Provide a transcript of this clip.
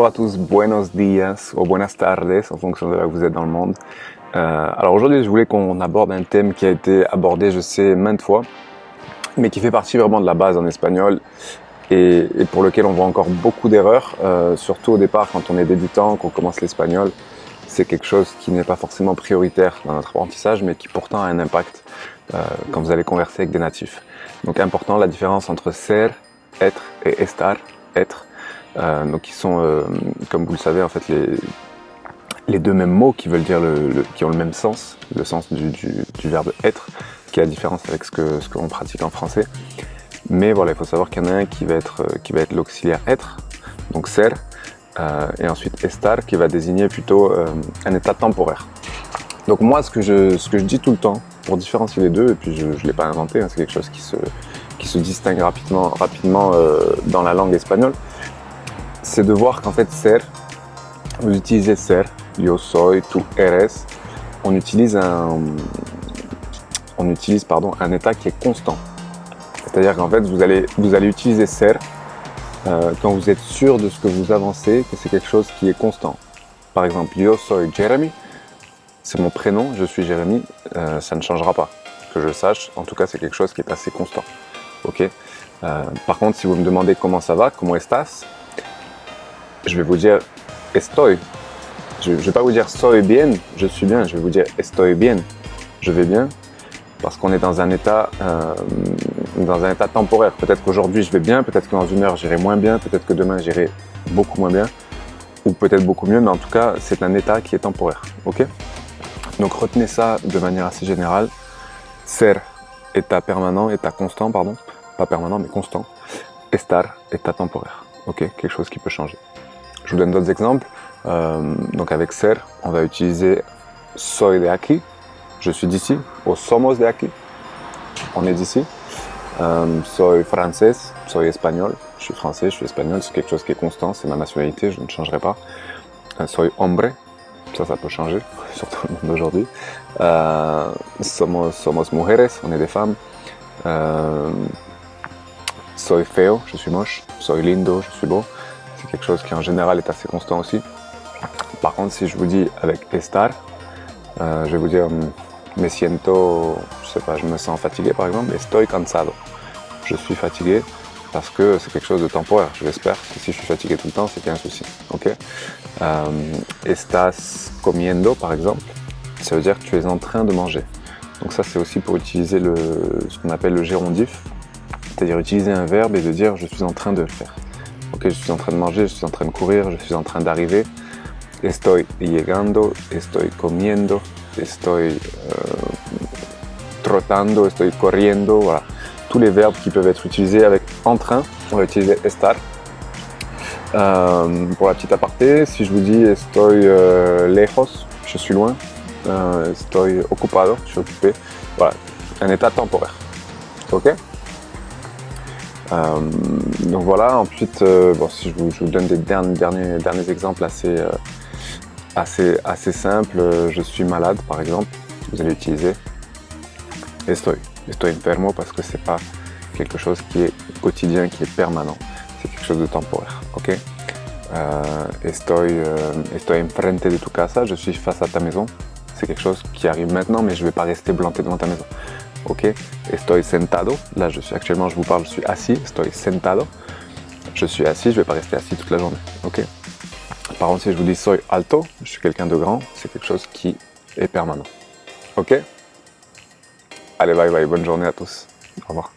Bonjour à tous, buenos días ou buenas tardes en fonction de là où vous êtes dans le monde. Alors aujourd'hui je voulais qu'on aborde un thème qui a été abordé je sais maintes fois, mais qui fait partie vraiment de la base en espagnol et pour lequel on voit encore beaucoup d'erreurs, surtout au départ quand on est débutant, qu'on commence l'espagnol. C'est quelque chose qui n'est pas forcément prioritaire dans notre apprentissage, mais qui pourtant a un impact quand vous allez converser avec des natifs. Donc important la différence entre ser, être et estar, être. Donc qui sont, comme vous le savez, en fait les deux mêmes mots qui veulent dire qui ont le même sens, le sens du verbe être, qui est la différence avec ce que l'on pratique en français. Mais voilà, il faut savoir qu'il y en a un qui va être l'auxiliaire être, donc ser, et ensuite estar qui va désigner plutôt un état temporaire. Donc moi, ce que je dis tout le temps pour différencier les deux, et puis je ne l'ai pas inventé, hein, c'est quelque chose qui se distingue rapidement dans la langue espagnole, c'est de voir qu'en fait ser, vous utilisez ser, yo soy, tu eres, on utilise un état qui est constant. C'est-à-dire qu'en fait vous allez utiliser ser quand vous êtes sûr de ce que vous avancez, que c'est quelque chose qui est constant. Par exemple, yo soy Jeremy, c'est mon prénom, je suis Jérémy, ça ne changera pas, que je sache, en tout cas c'est quelque chose qui est assez constant. Ok. Par contre, si vous me demandez comment ça va, comment estás, je vais vous dire estoy. Je ne vais pas vous dire soy bien, je suis bien, je vais vous dire estoy bien, je vais bien, parce qu'on est dans un état temporaire. Peut-être qu'aujourd'hui je vais bien, peut-être que dans une heure j'irai moins bien, peut-être que demain j'irai beaucoup moins bien, ou peut-être beaucoup mieux, mais en tout cas c'est un état qui est temporaire. Ok. Donc retenez ça de manière assez générale. Ser, état permanent, état constant, pardon, pas permanent mais constant. Estar, état temporaire. Ok, quelque chose qui peut changer. Je vous donne d'autres exemples. Donc avec ser, on va utiliser soy de aquí, je suis d'ici, ou somos de aquí, on est d'ici. Soy francés, soy espagnol, je suis français, je suis espagnol, c'est quelque chose qui est constant, c'est ma nationalité, je ne changerai pas. Soy hombre, ça peut changer, surtout le monde d'aujourd'hui. Somos mujeres, on est des femmes. Soy feo, je suis moche. Soy lindo, je suis beau. C'est quelque chose qui en général est assez constant aussi. Par contre, si je vous dis avec estar, je vais vous dire me siento, je sais pas, je me sens fatigué par exemple, estoy cansado. Je suis fatigué parce que c'est quelque chose de temporaire. Je l'espère que si je suis fatigué tout le temps, c'est qu'il y a un souci. Ok. Estás comiendo par exemple, ça veut dire que tu es en train de manger. Donc ça, c'est aussi pour utiliser ce qu'on appelle le gérondif, c'est-à-dire utiliser un verbe et de dire je suis en train de le faire. Ok, je suis en train de manger, je suis en train de courir, je suis en train d'arriver. Estoy llegando, estoy comiendo, estoy trotando, estoy corriendo, voilà. Tous les verbes qui peuvent être utilisés avec en train, on va utiliser estar. Pour la petite aparté, si je vous dis estoy lejos, je suis loin, estoy ocupado, je suis occupé, voilà, un état temporaire. Ok. Donc voilà, ensuite, si je vous donne des derniers exemples assez simples, je suis malade par exemple, vous allez utiliser estoy enfermo parce que c'est pas quelque chose qui est quotidien, qui est permanent, c'est quelque chose de temporaire. Ok. Estoy enfrente de tu casa, je suis face à ta maison, c'est quelque chose qui arrive maintenant, mais je vais pas rester planté devant ta maison. Ok, estoy sentado, là actuellement je vous parle, je suis assis, estoy sentado, je suis assis, je vais pas rester assis toute la journée. Ok. Par contre, si je vous dis soy alto, je suis quelqu'un de grand, c'est quelque chose qui est permanent. Ok. Allez, bye bye, bonne journée à tous. Au revoir.